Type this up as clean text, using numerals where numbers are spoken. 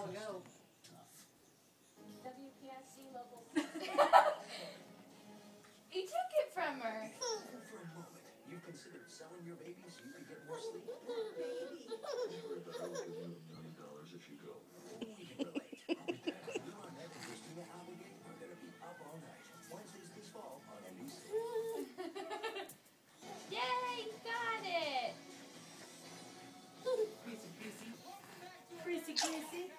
all go. WPSC local. He took it from her. For a moment, you've considered selling your baby so you could get more sleep? Baby. I'll give you $1 million if you go. We can relate. You are never Christina Applegate. We're going to be up all night. Wednesdays this fall on NBC. Yay, got it. Prissy, Prissy. Prissy, Prissy.